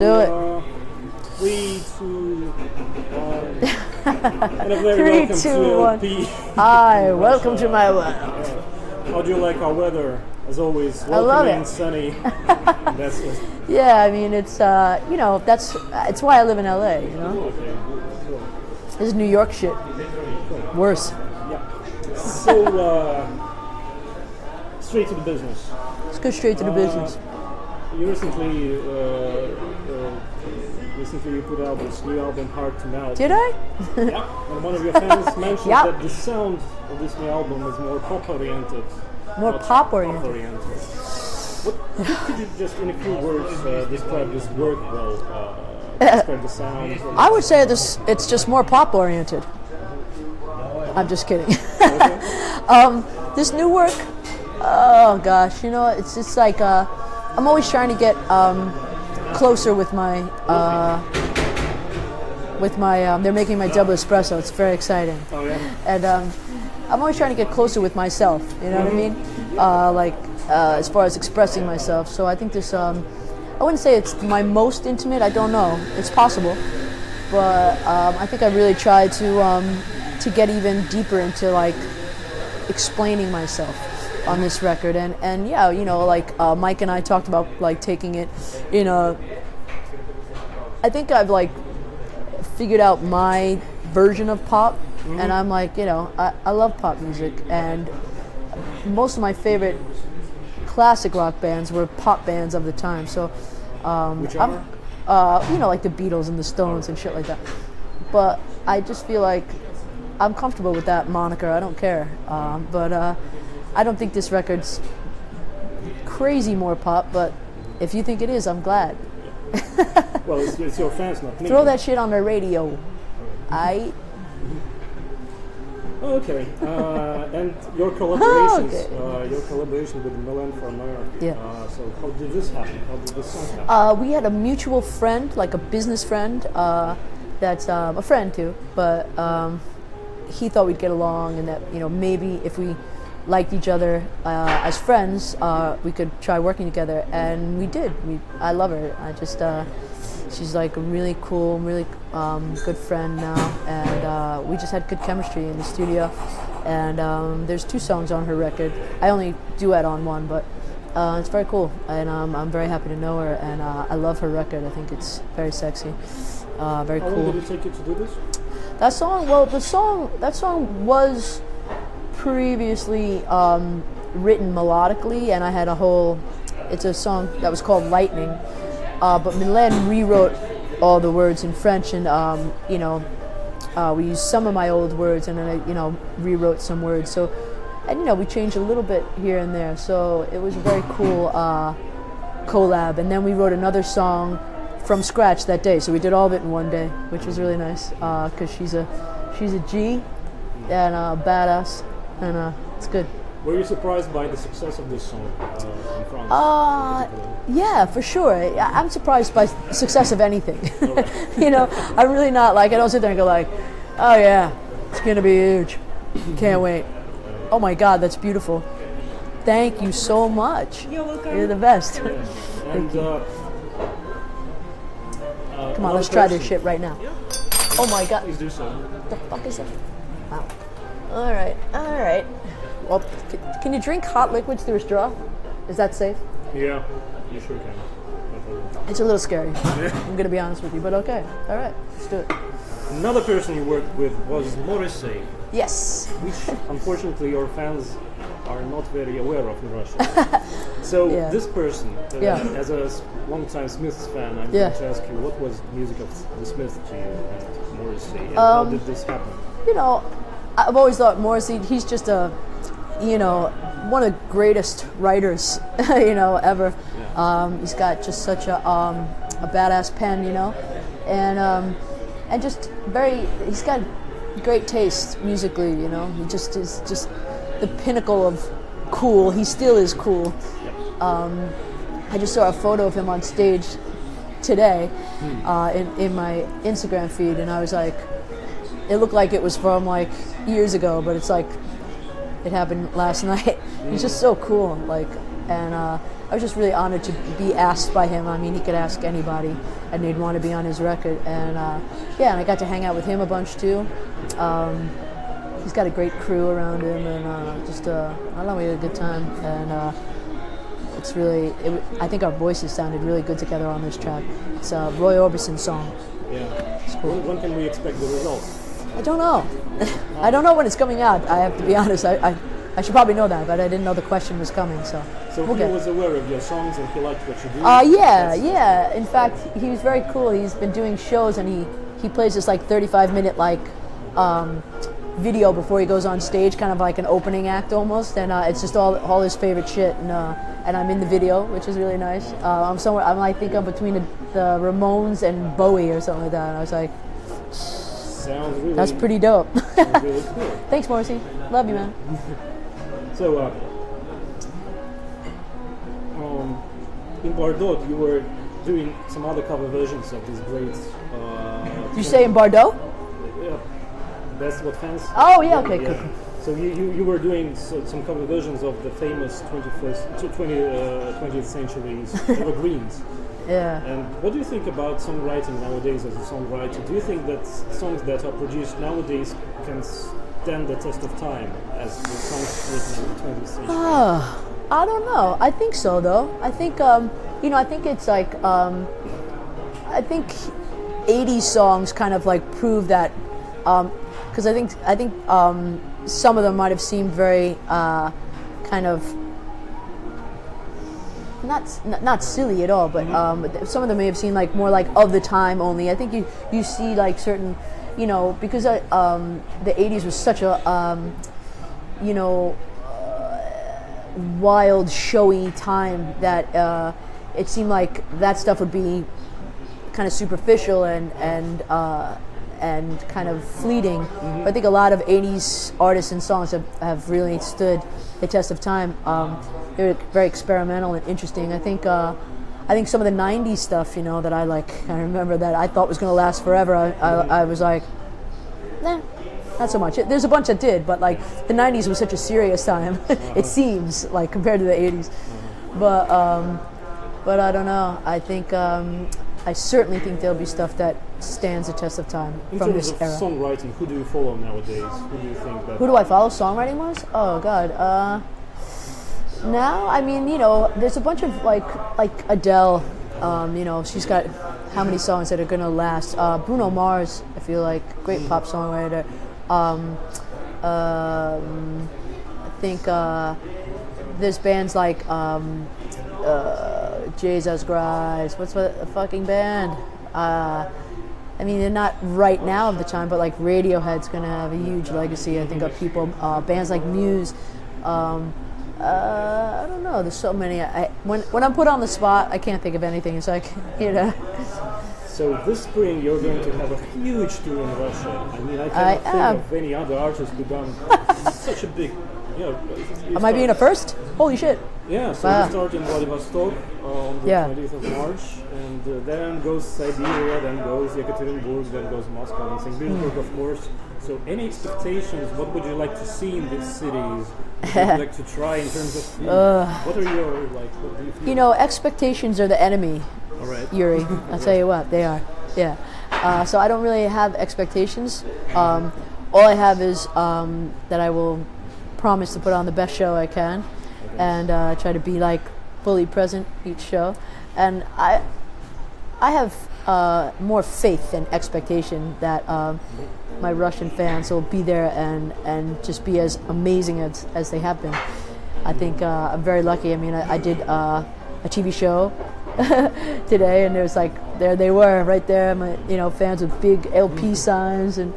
Do it. 3, 2, 1. And a very 3, welcome 2, to 1. LP. Hi, welcome to my world. How do you like our weather? As always, I love welcoming it. and sunny. That's it. Yeah, I mean it's it's why I live in LA. You know, Okay, cool. this is New York shit. Worse. Yeah. So, straight to the business. Let's go straight to the business. You recently you put out this new album, Hard to Melt. Did I? Yeah. And one of your fans mentioned Yep. that the sound of this new album is more pop-oriented. More not pop-oriented. pop-oriented. Could you just, in a few words, describe this work well? Describe the sound. I would say it's just more pop oriented. I'm just kidding. This new work, oh gosh, you know, it's just like I'm always trying to get closer with my they're making my double espresso. It's very exciting. Oh yeah. And I'm always trying to get closer with myself. You know what I mean? As far as expressing myself. So I think this. I wouldn't say it's my most intimate. I don't know. It's possible, but I think I really tried to get even deeper into like explaining myself on this record. And yeah, you know, like Mike and I talked about like taking it in a. I think I've like figured out my version of pop, and I'm like, you know, I love pop music, and most of my favorite classic rock bands were pop bands of the time. So, Which I'm, you know, like the Beatles and the Stones and shit like that. But I just feel like I'm comfortable with that moniker. I don't care. But I don't think this record's crazy more pop. But if you think it is, I'm glad. Well, it's your fans, not me. Throw that shit on the radio. Oh, okay. And your collaborations, Okay. your collaboration with Milan Farmer. Yeah. So how did this happen? How did this song happen? We had a mutual friend, like a business friend, that's a friend too, but he thought we'd get along, and that, you know, maybe if we liked each other as friends, we could try working together, and we did. I love her. She's like a really cool, really good friend now, and we just had good chemistry in the studio. And there's 2 songs on her record. I only duet on one, but it's very cool, and I'm very happy to know her, and I love her record. I think it's very sexy, very How cool. long did it take you to do this? That song was previously written melodically, and I had it's a song that was called Lightning, but Milan rewrote all the words in French, and you know, we used some of my old words, and then I, you know, rewrote some words. So, and you know, we changed a little bit here and there. So it was a very cool collab. And then we wrote another song from scratch that day. So we did all of it in one day, which was really nice, because she's a G and a badass, and it's good. Were you surprised by the success of this song in France? Yeah, for sure. I'm surprised by success of anything. You know, I'm really not like, I don't sit there and go like, oh yeah, it's gonna be huge. Can't wait. Oh my God, that's beautiful. Thank you so much. You're welcome. You're the best. And Come on, let's try this shit right now. Oh my God. Please do so. What the fuck is that? Wow. All right. Well, can you drink hot liquids through a straw? Is that safe? Yeah, you sure can. No problem. It's a little scary. I'm gonna be honest with you, but okay. All right, let's do it. Another person you worked with was Morrissey, Yes. which unfortunately your fans are not very aware of in Russia. So Yeah. this person, Yeah. as a long-time Smiths fan, I'm Yeah. going to ask you, what was the music of the Smiths to you and Morrissey, and how did this happen? You know, I've always thought Morrissey, he's just one of the greatest writers, you know, ever. He's got just such a badass pen, you know, and just he's got great taste musically, you know. He just is just the pinnacle of cool. He still is cool. I just saw a photo of him on stage today in my Instagram feed, and I was like, it looked like it was from like years ago, but it's like it happened last night. He's just so cool. Like, and I was just really honored to be asked by him. I mean, he could ask anybody, and they'd want to be on his record. And yeah, and I got to hang out with him a bunch too. He's got a great crew around him, and I don't know, we had a good time. And it's really, I think our voices sounded really good together on this track. It's a Roy Orbison song. Yeah. It's cool. When can we expect the results? I don't know. I don't know when it's coming out. I have to be honest. I should probably know that, but I didn't know the question was coming. So he was aware of your songs and he liked what you do? Yeah. In fact, he was very cool. He's been doing shows, and he plays this like 35-minute video before he goes on stage, kind of like an opening act almost. And it's just all his favorite shit. And I'm in the video, which is really nice. I think I'm between the Ramones and Bowie or something like that. And I was like, that's pretty dope. Sounds really cool. Thanks, Morrissey. Love you, man. So, in Bardot, you were doing some other cover versions of these great. Did you say in Bardot? Yeah, that's what fans. Oh yeah, okay, cool. So you were doing some cover versions of the famous 20th century's evergreens. Yeah. And what do you think about songwriting nowadays as a songwriter? Do you think that songs that are produced nowadays can stand the test of time as the songs written in the 20th century? I don't know. I think so, though. I think, I think it's like, I think 80s songs kind of like prove that, because I think some of them might have seemed very kind of not silly at all, but some of them may have seemed like more like of the time only. I think you see like certain, because the 80s was such a wild, showy time that it seemed like that stuff would be kind of superficial and kind of fleeting. Mm-hmm. But I think a lot of 80s artists and songs have really stood the test of time. They're very experimental and interesting. I think some of the 90s stuff, that I like, I remember that I thought was going to last forever. I was like, nah, not so much. There's a bunch that did, but like the 90s was such a serious time. It seems like compared to the 80s. But I don't know. I think I certainly think there'll be stuff that stands the test of time from this era. In terms of songwriting, who do you follow nowadays? Who do you think that? Who do I follow songwriting-wise? Oh God. Now, I mean, there's a bunch of like Adele. She's got how many songs that are gonna last? Bruno Mars, I feel like, great pop songwriter. I think there's bands like Jesus Christ. What's the fucking band? I mean, they're not right now of the time, but like Radiohead's gonna have a huge legacy. I think of people, bands like Muse. I don't know. There's so many. When I'm put on the spot, I can't think of anything. It's like, So this spring you're going to have a huge tour in Russia. I mean, I can't think of any other artist who've done such a big. Am I being a first? Holy shit! Yeah. So we start in Vladivostok on the 20th of March, and then goes Siberia, then goes Yekaterinburg, then goes Moscow and St. Petersburg, of course. So, any expectations? What would you like to see in these cities? What would you like to try in terms of food? What are your What do you feel? Expectations are the enemy. All right. Yuri, I'll tell you what, they are. Yeah. So I don't really have expectations. All I have is that I will promise to put on the best show I can, and try to be like fully present each show. And I have more faith than expectation that my Russian fans will be there and just be as amazing as they have been. I think I'm very lucky. I mean, I did a TV show today, and there's like there they were right there. My fans with big LP signs, and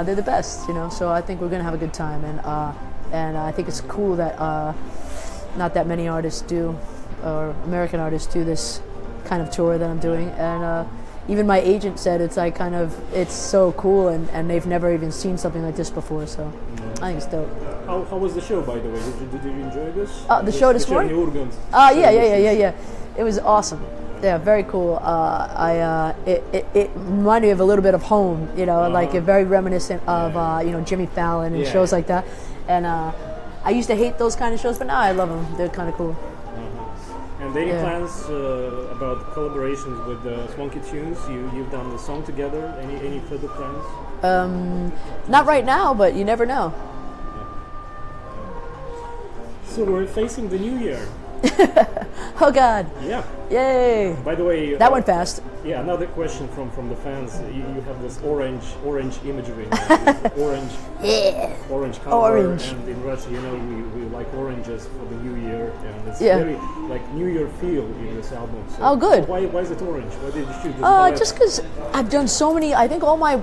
they're the best. So I think we're gonna have a good time, and I think it's cool that not that many artists do, or American artists do this kind of tour that I'm doing, and even my agent said it's like it's so cool, and they've never even seen something like this before. So I think it's dope. How was the show, by the way? Did you enjoy this? The show this morning? Yeah. It was awesome. Yeah, very cool. It reminded me of a little bit of Home, like very reminiscent of Jimmy Fallon and shows like that. And I used to hate those kind of shows, but now I love them. They're kind of cool. And any Yeah. plans about collaborations with Swanky Tunes? You've done the song together. Any further plans? Not right now, but you never know. So we're facing the new year. Oh God! Yeah. Yay! By the way, That went fast. Yeah, another question from the fans. You have this orange imagery, this orange color, Orange. and in Russia, we like oranges for the new year, and it's Yeah. very like New Year feel in this album. So Oh, good. Why is it orange? Why did you choose this palette? Just because I've done so many. I think all my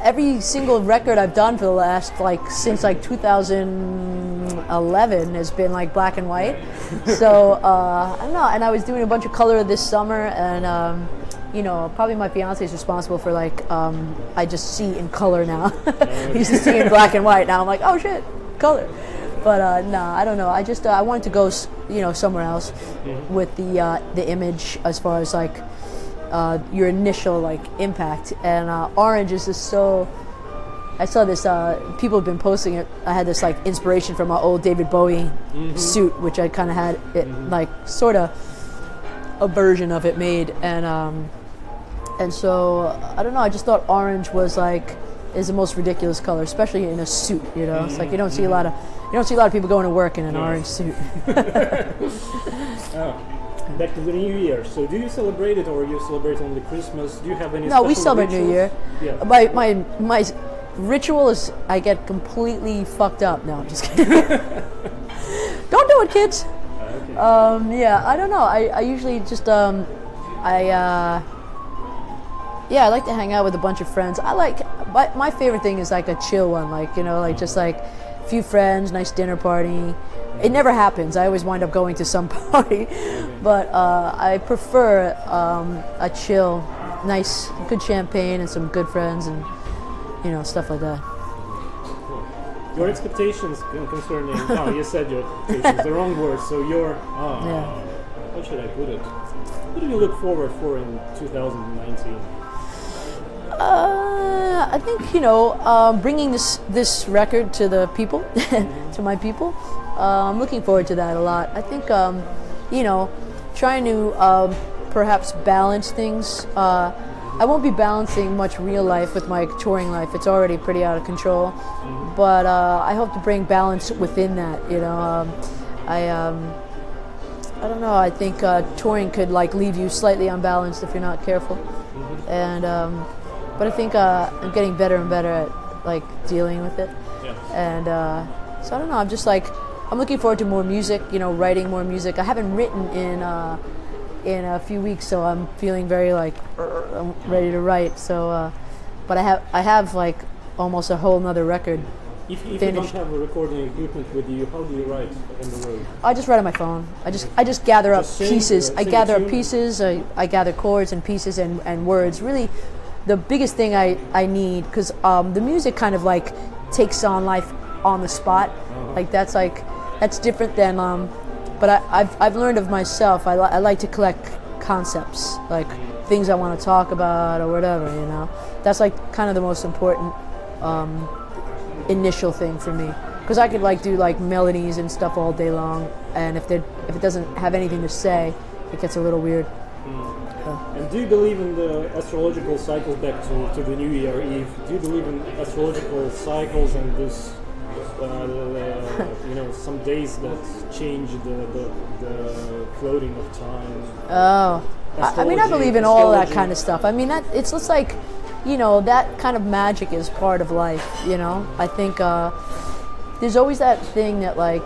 every single record I've done for the last since 2011 has been like black and white. So I don't know. And I was doing a bunch of color this summer, and probably my fiance is responsible for I just see in color now. He used to see in black and white. Now I'm like, oh shit, color. But no, I don't know. I just I wanted to go somewhere else with the image as far as your initial impact. And orange is just so. I saw this. People have been posting it. I had this inspiration from my old David Bowie suit, which I kind of had it sort of a version of it made, and so I don't know. I just thought orange was is the most ridiculous color, especially in a suit. It's you don't see a lot of people going to work in an orange suit. Back to the new year. So do you celebrate it, or you celebrate only Christmas? Do you have any? No, we special celebrate New rituals? Year. Yeah. My ritual is I get completely fucked up. No, I'm just kidding. Don't do it, kids. Okay. Yeah, I don't know. I usually just I like to hang out with a bunch of friends. My favorite thing is a chill one, just a few friends, nice dinner party. It never happens. I always wind up going to some party, but I prefer a chill, nice, good champagne and some good friends and stuff like that. Your expectations concerning, you said your expectations, the wrong word, so how should I put it? What do you look forward for in 2019? I think, bringing this record to the people, to my people, I'm looking forward to that a lot. I think, trying to perhaps balance things. I won't be balancing much real life with my touring life. It's already pretty out of control. But I hope to bring balance within that. I don't know. I think touring could leave you slightly unbalanced if you're not careful. And but I think I'm getting better and better at dealing with it. Yeah. And so I don't know. I'm just I'm looking forward to more music. Writing more music. I haven't written in a few weeks, so I'm feeling very I'm ready to write. So, but I have almost a whole nother record. If you finished. don't have a recording equipment with you, how do you write on the road? I just write on my phone. I just gather up Just sing, pieces. I sing a gather up tune? pieces. I gather chords and pieces and words. Really, the biggest thing I need, because the music kind of takes on life on the spot. That's different than. But I've learned of myself. I like to collect concepts, things I want to talk about or whatever. That's kind of the most important initial thing for me. Because I could do melodies and stuff all day long, and if it doesn't have anything to say, it gets a little weird. And do you believe in the astrological cycles back to the New Year Eve? Do you believe in astrological cycles and this, some days that change the floating of time? Oh, I mean, I believe in all that astrology. kind of stuff. I mean, it's just that kind of magic is part of life. I think there's always that thing that I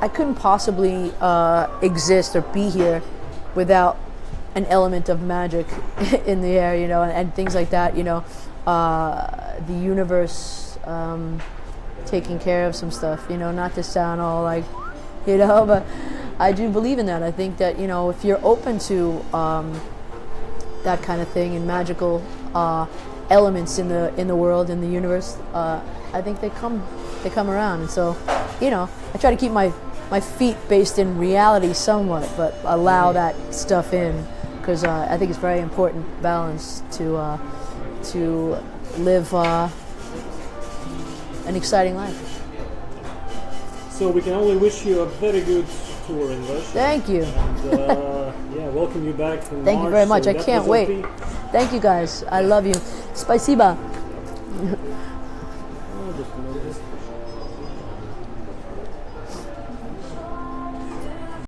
couldn't possibly exist or be here without an element of magic in the air, and things like that. The universe taking care of some stuff. Not to sound all but I do believe in that. I think that if you're open to that kind of thing and magical elements in the world, in the universe, I think they come around. And so, I try to keep my feet based in reality somewhat, but allow that stuff in, because I think it's very important balance to live an exciting life. So we can only wish you a very good tour in Russia. Thank you. And, yeah, welcome you back in Thank you March. very much. So I that can't was wait. OP. Thank you guys. I love you. Spasiba. Oh, just a minute.